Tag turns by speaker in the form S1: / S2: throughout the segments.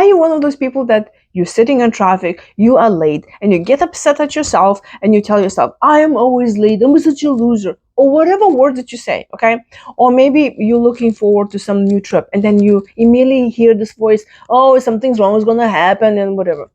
S1: Are you one of those people that you're sitting in traffic, you are late, and you get upset at yourself and you tell yourself, I am always late, I'm such a loser, or whatever word that you say, okay? Or maybe you're looking forward to some new trip and then you immediately hear this voice, oh, something's wrong is gonna happen and whatever.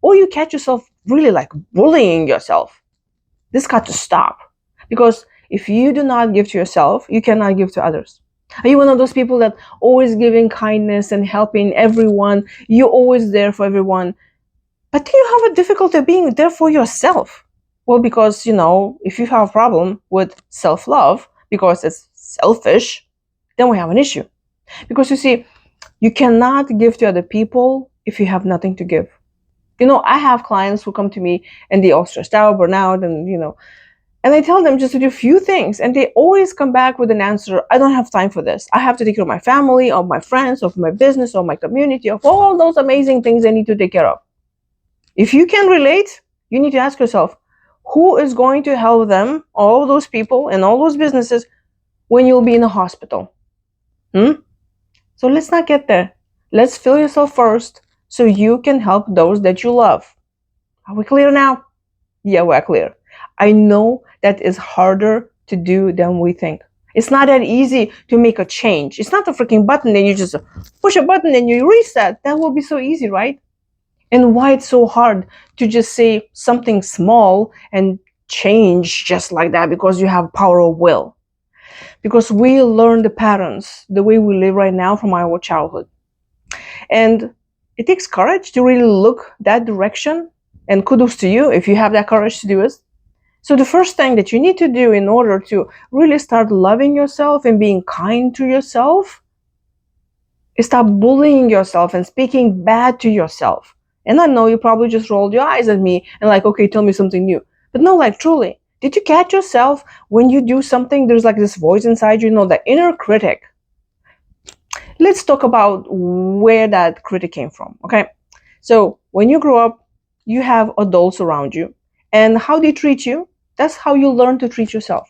S1: Or you catch yourself really like bullying yourself. This got to stop. Because if you do not give to yourself, you cannot give to others. Are you one of those people that always giving kindness and helping everyone? You're always there for everyone. But do you have a difficulty being there for yourself? Well, because, if you have a problem with self-love, because it's selfish, then we have an issue. Because you see, you cannot give to other people if you have nothing to give. I have clients who come to me and they all stressed out, burnout, and I tell them just to do a few things, and they always come back with an answer, I don't have time for this. I have to take care of my family, of my friends, of my business, of my community, of all those amazing things I need to take care of. If you can relate, you need to ask yourself, who is going to help them, all those people and all those businesses, when you'll be in a hospital? So let's not get there. Let's fill yourself first so you can help those that you love. Are we clear now? Yeah, we're clear. I know that is harder to do than we think. It's not that easy to make a change. It's not a freaking button and you just push a button and you reset. That will be so easy, right? And why it's so hard to just say something small and change just like that? Because you have power of will. Because we learn the patterns, the way we live right now from our childhood. And it takes courage to really look that direction. And kudos to you if you have that courage to do it. So the first thing that you need to do in order to really start loving yourself and being kind to yourself is stop bullying yourself and speaking bad to yourself. And I know you probably just rolled your eyes at me and like, okay, tell me something new. But no, like truly, did you catch yourself when you do something, there's like this voice inside you, the inner critic? Let's talk about where that critic came from, okay? So when you grow up, you have adults around you. And how they treat you, that's how you learn to treat yourself.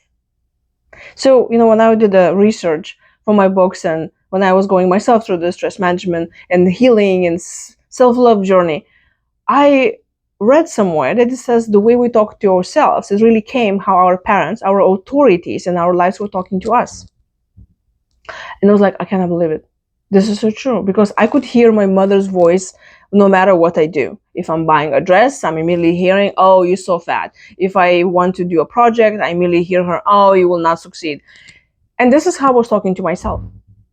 S1: So, when I did the research for my books and when I was going myself through the stress management and healing and self-love journey, I read somewhere that it says the way we talk to ourselves is really came how our parents, our authorities in our lives were talking to us. And I was like, I cannot believe it. This is so true, because I could hear my mother's voice no matter what I do. If I'm buying a dress, I'm immediately hearing, oh, you're so fat. If I want to do a project, I immediately hear her, oh, you will not succeed. And this is how I was talking to myself.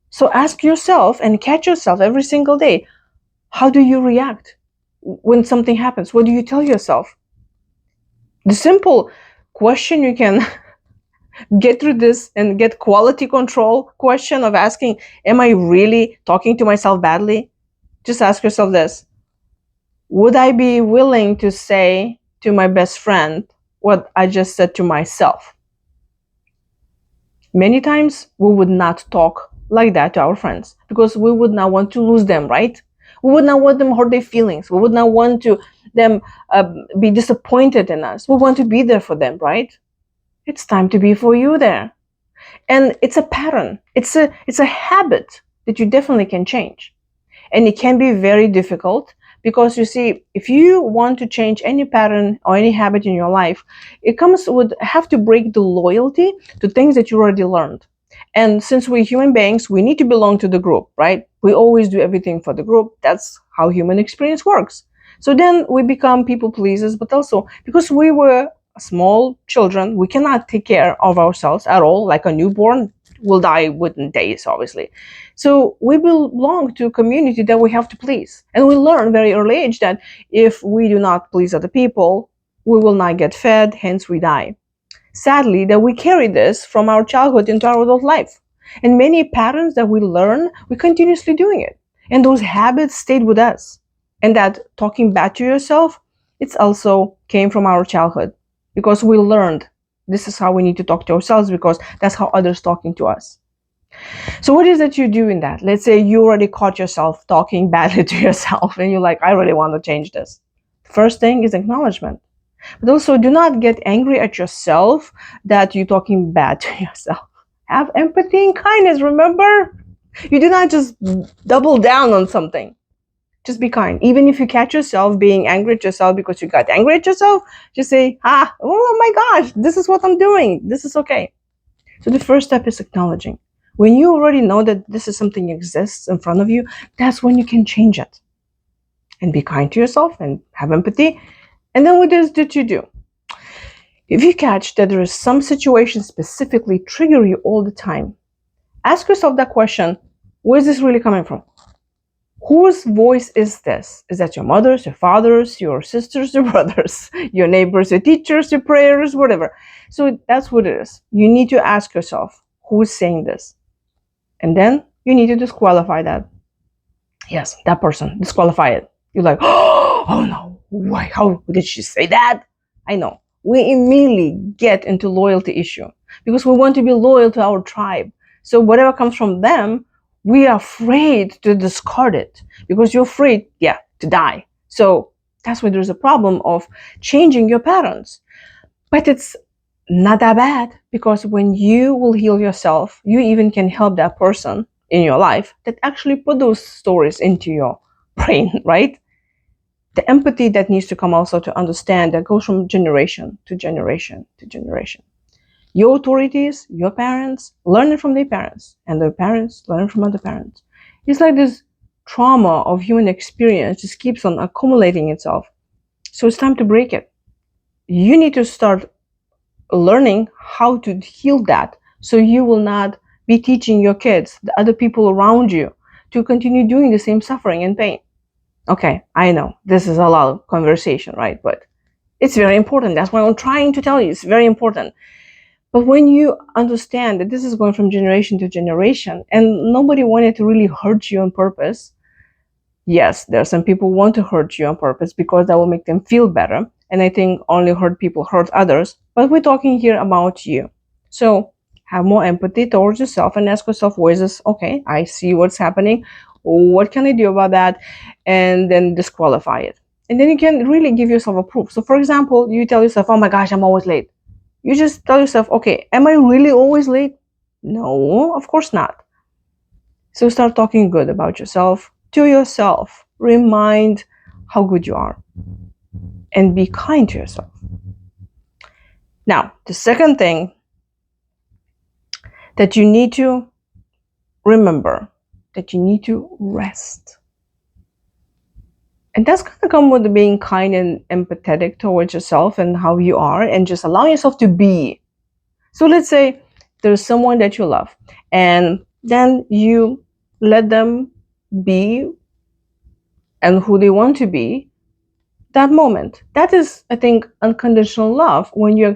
S1: So ask yourself and catch yourself every single day. How do you react when something happens? What do you tell yourself? The simple question you can get through this and get quality control question of asking, am I really talking to myself badly? Just ask yourself this. Would I be willing to say to my best friend what I just said to myself? Many times we would not talk like that to our friends because we would not want to lose them, right? We would not want them to hurt their feelings. We would not want them be disappointed in us. We want to be there for them, right? It's time to be for you there. And it's a pattern. It's a habit that you definitely can change. And it can be very difficult because you see, if you want to change any pattern or any habit in your life, it comes with have to break the loyalty to things that you already learned. And since we're human beings, we need to belong to the group, right? We always do everything for the group. That's how human experience works. So then we become people pleasers, but also because we were small children, we cannot take care of ourselves at all. Like a newborn will die within days, obviously. So we belong to a community that we have to please. And we learn very early age that if we do not please other people, we will not get fed, hence we die. Sadly, that we carry this from our childhood into our adult life. And many patterns that we learn, we continuously doing it. And those habits stayed with us. And that talking bad to yourself, it's also came from our childhood. Because we learned this is how we need to talk to ourselves because that's how others talking to us. So what is it you do in that? Let's say you already caught yourself talking badly to yourself and you're like, I really want to change this. First thing is acknowledgement. But also do not get angry at yourself that you're talking bad to yourself. Have empathy and kindness, remember? You do not just double down on something. Just be kind. Even if you catch yourself being angry at yourself because you got angry at yourself, just say, oh my gosh, this is what I'm doing. This is okay. So the first step is acknowledging. When you already know that this is something exists in front of you, that's when you can change it. And be kind to yourself and have empathy. And then what is that you do? If you catch that there is some situation specifically trigger you all the time, ask yourself that question, where is this really coming from? Whose voice is this? Is that your mother's, your father's, your sisters, your brothers, your neighbors, your teachers, your prayers, whatever? So that's what it is. You need to ask yourself, who's saying this? And then you need to disqualify that. Yes, that person, disqualify it. You're like, oh no, why? How did she say that? I know. We immediately get into loyalty issue because we want to be loyal to our tribe. So whatever comes from them, we are afraid to discard it because you're afraid, to die. So that's why there's a problem of changing your patterns. But it's not that bad because when you will heal yourself, you even can help that person in your life that actually put those stories into your brain, right? The empathy that needs to come also to understand that goes from generation to generation to generation. Your authorities, your parents, learning from their parents, and their parents learning from other parents. It's like this trauma of human experience just keeps on accumulating itself. So it's time to break it. You need to start learning how to heal that so you will not be teaching your kids, the other people around you, to continue doing the same suffering and pain. Okay, I know this is a lot of conversation, right? But it's very important. That's why I'm trying to tell you it's very important. But when you understand that this is going from generation to generation and nobody wanted to really hurt you on purpose, yes, there are some people who want to hurt you on purpose because that will make them feel better. And I think only hurt people hurt others. But we're talking here about you. So have more empathy towards yourself and ask yourself, where is this? Okay, I see what's happening. What can I do about that? And then disqualify it. And then you can really give yourself a proof. So for example, you tell yourself, oh my gosh, I'm always late. You just tell yourself, okay, am I really always late? No, of course not. So start talking good about yourself to yourself. Remind how good you are and be kind to yourself. Now, the second thing that you need to remember, that you need to rest. And that's going to come with being kind and empathetic towards yourself and how you are and just allowing yourself to be. So let's say there's someone that you love and then you let them be and who they want to be that moment. That is, I think, unconditional love when you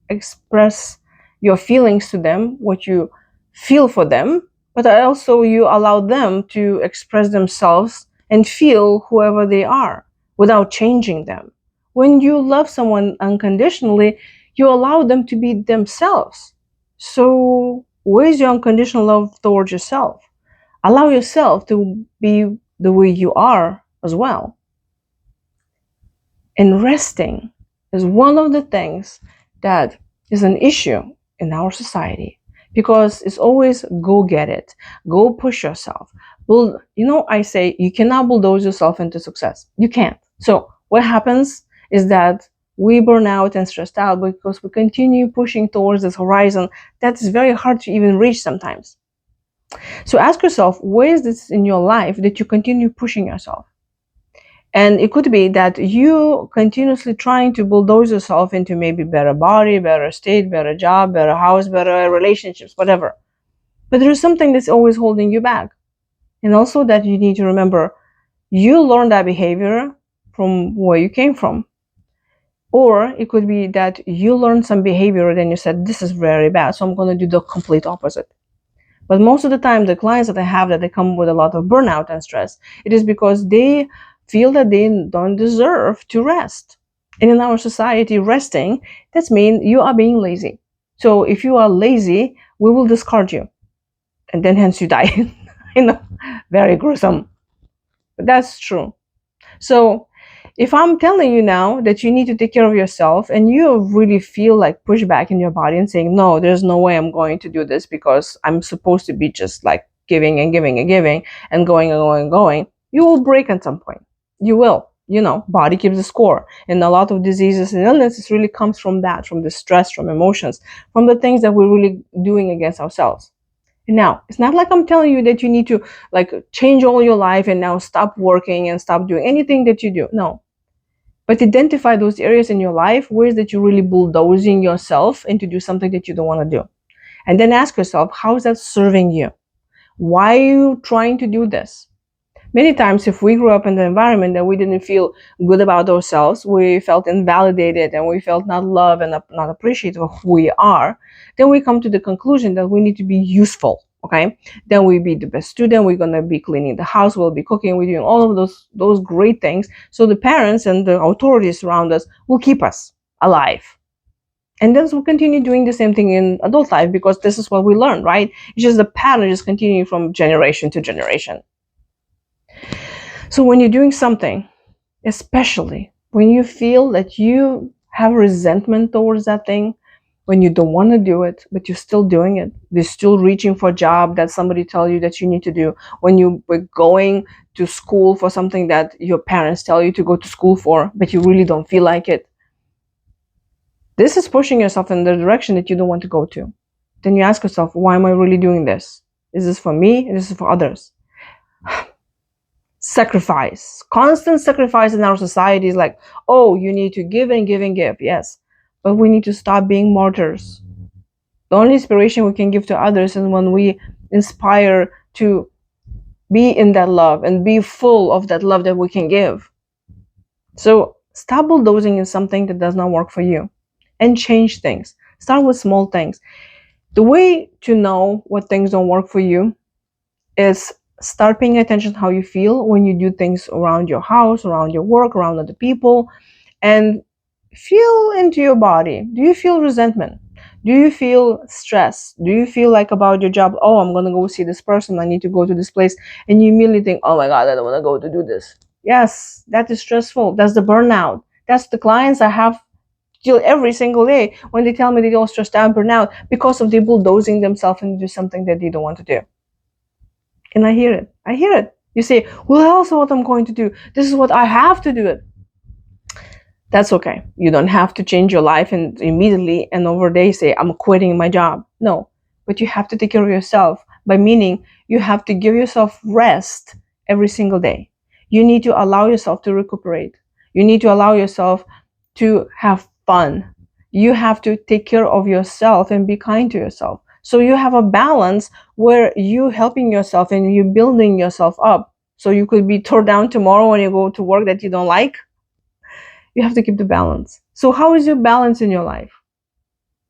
S1: express your feelings to them, what you feel for them, but also you allow them to express themselves and feel whoever they are without changing them. When you love someone unconditionally, you allow them to be themselves. So where's your unconditional love towards yourself? Allow yourself to be the way you are as well. And resting is one of the things that is an issue in our society because it's always go get it, go push yourself. I say you cannot bulldoze yourself into success. You can't. So what happens is that we burn out and stressed out because we continue pushing towards this horizon that is very hard to even reach sometimes. So ask yourself, where is this in your life that you continue pushing yourself? And it could be that you continuously trying to bulldoze yourself into maybe better body, better state, better job, better house, better relationships, whatever. But there is something that's always holding you back. And also that you need to remember, you learned that behavior from where you came from. Or it could be that you learned some behavior and then you said, this is very bad, so I'm going to do the complete opposite. But most of the time, the clients that I have that they come with a lot of burnout and stress, it is because they feel that they don't deserve to rest. And in our society, resting, that means you are being lazy. So if you are lazy, we will discard you. And then hence you die. I know, very gruesome. But that's true. So if I'm telling you now that you need to take care of yourself and you really feel like pushback in your body and saying, no, there's no way I'm going to do this because I'm supposed to be just like giving and giving and giving and going and going and going, You will break at some point. You will. Body keeps the score. And a lot of diseases and illnesses really comes from that, from the stress, from emotions, from the things that we're really doing against ourselves. And now, it's not like I'm telling you that you need to like change all your life and now stop working and stop doing anything that you do. No. But identify those areas in your life where is that you're really bulldozing yourself and to do something that you don't want to do. And then ask yourself, how is that serving you? Why are you trying to do this? Many times, if we grew up in the environment that we didn't feel good about ourselves, we felt invalidated and we felt not loved and not appreciated of who we are, then we come to the conclusion that we need to be useful. Okay, then we be the best student. We're gonna be cleaning the house. We'll be cooking. We're doing all of those great things. So the parents and the authorities around us will keep us alive. And then we'll continue doing the same thing in adult life because this is what we learn, right? It's just the pattern is continuing from generation to generation. So when you're doing something, especially when you feel that you have resentment towards that thing, when you don't want to do it, but you're still doing it, you're still reaching for a job that somebody tell you that you need to do, when you were going to school for something that your parents tell you to go to school for, but you really don't feel like it, this is pushing yourself in the direction that you don't want to go to. Then you ask yourself, why am I really doing this? Is this for me? Is this for others? Sacrifice, constant sacrifice in our society is like, oh, you need to give and give and give. Yes, but we need to stop being martyrs. The only inspiration we can give to others is when we inspire to be in that love and be full of that love that we can give. So stop bulldozing in something that does not work for you and change things. Start with small things. The way to know what things don't work for you is start paying attention to how you feel when you do things around your house, around your work, around other people, and feel into your body. Do you feel resentment? Do you feel stress? Do you feel like about your job, oh, I'm going to go see this person, I need to go to this place, and you immediately think, oh my God, I don't want to go to do this. Yes, that is stressful. That's the burnout. That's the clients I have deal every single day when they tell me they all stressed out, burnout, because of they bulldozing themselves and do something that they don't want to do. And I hear it. I hear it. You say, well, also what I'm going to do. This is what I have to do it. That's okay. You don't have to change your life and immediately and over a day say, I'm quitting my job. No, but you have to take care of yourself by meaning you have to give yourself rest every single day. You need to allow yourself to recuperate. You need to allow yourself to have fun. You have to take care of yourself and be kind to yourself. So you have a balance where you helping yourself and you building yourself up. So you could be torn down tomorrow when you go to work that you don't like. You have to keep the balance. So how is your balance in your life?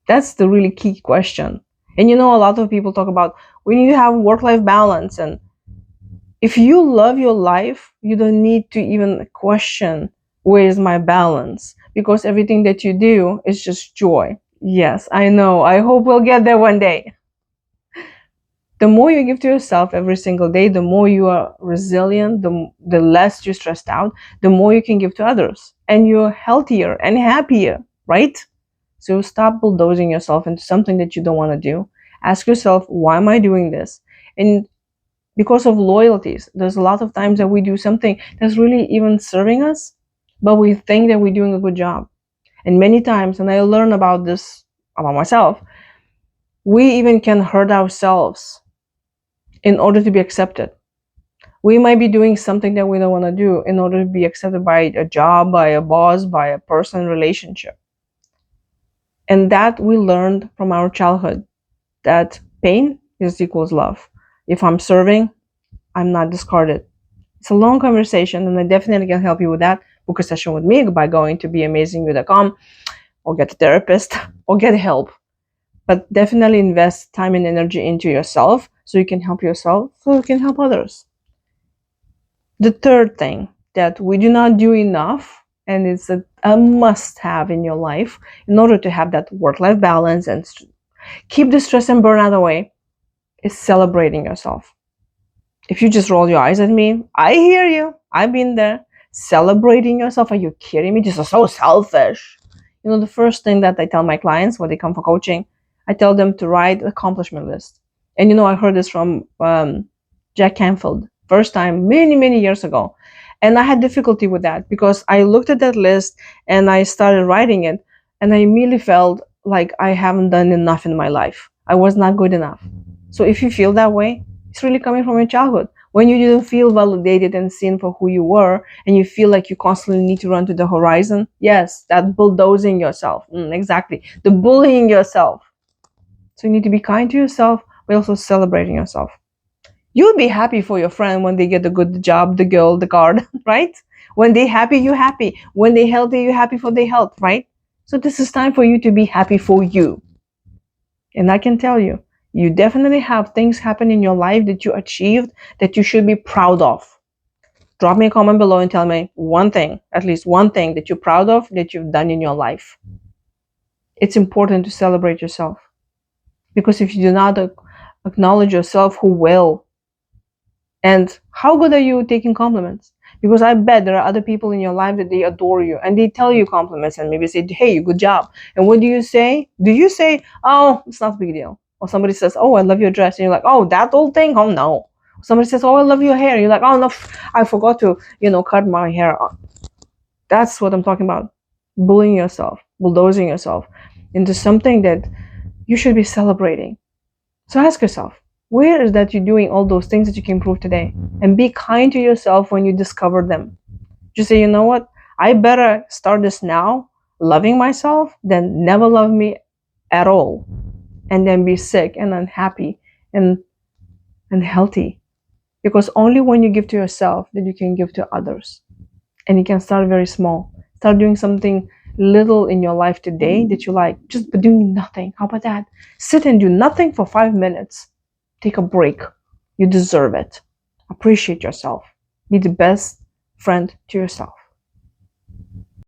S1: That's the really key question. And a lot of people talk about we need to have work-life balance. And if you love your life, you don't need to even question where is my balance, because everything that you do is just joy. Yes, I know. I hope we'll get there one day. The more you give to yourself every single day, the more you are resilient, the less you're stressed out, the more you can give to others. And you're healthier and happier, right? So stop bulldozing yourself into something that you don't want to do. Ask yourself, why am I doing this? And because of loyalties, there's a lot of times that we do something that's really even serving us, but we think that we're doing a good job. And many times, and I learned about this about myself, we even can hurt ourselves in order to be accepted. We might be doing something that we don't want to do in order to be accepted by a job, by a boss, by a person relationship. And that we learned from our childhood, that pain is equals love. If I'm serving, I'm not discarded. It's a long conversation, and I definitely can help you with that. Book a session with me by going to beamazingyou.com, or get a therapist, or get help. But definitely invest time and energy into yourself so you can help yourself, so you can help others. The third thing that we do not do enough, and it's a must-have in your life in order to have that work-life balance and keep the stress and burnout away, is celebrating yourself. If you just roll your eyes at me, I hear you. I've been there. Celebrating yourself? Are you kidding me? This is so selfish. The first thing that I tell my clients when they come for coaching, I tell them to write an accomplishment list. And I heard this from Jack Canfield. first time many, many years ago. And I had difficulty with that because I looked at that list and I started writing it, and I immediately felt like I haven't done enough in my life. I was not good enough. So if you feel that way, it's really coming from your childhood. When you didn't feel validated and seen for who you were, and you feel like you constantly need to run to the horizon, yes, that bulldozing yourself. Exactly. The bullying yourself. So you need to be kind to yourself, but also celebrating yourself. You'll be happy for your friend when they get a good job, the girl, the card, right? When they happy, you happy. When they healthy, you happy for their health, right? So this is time for you to be happy for you. And I can tell you, you definitely have things happen in your life that you achieved that you should be proud of. Drop me a comment below and tell me one thing, at least one thing that you're proud of that you've done in your life. It's important to celebrate yourself. Because if you do not acknowledge yourself, who will? And how good are you taking compliments? Because I bet there are other people in your life that they adore you and they tell you compliments and maybe say, hey, good job. And what do you say? Do you say, oh, it's not a big deal? Or somebody says, oh, I love your dress. And you're like, oh, that old thing? Oh, no. Somebody says, oh, I love your hair. And you're like, oh, no, I forgot to, cut my hair. That's what I'm talking about. Bullying yourself, bulldozing yourself into something that you should be celebrating. So ask yourself, where is that you're doing all those things that you can improve today? And be kind to yourself when you discover them. Just say, you know what? I better start this now, loving myself, than never love me at all. And then be sick and unhappy and unhealthy. Because only when you give to yourself that you can give to others. And you can start very small. Start doing something little in your life today that you like, just doing nothing. How about that? Sit and do nothing for 5 minutes. Take a break. You deserve it. Appreciate yourself. Be the best friend to yourself.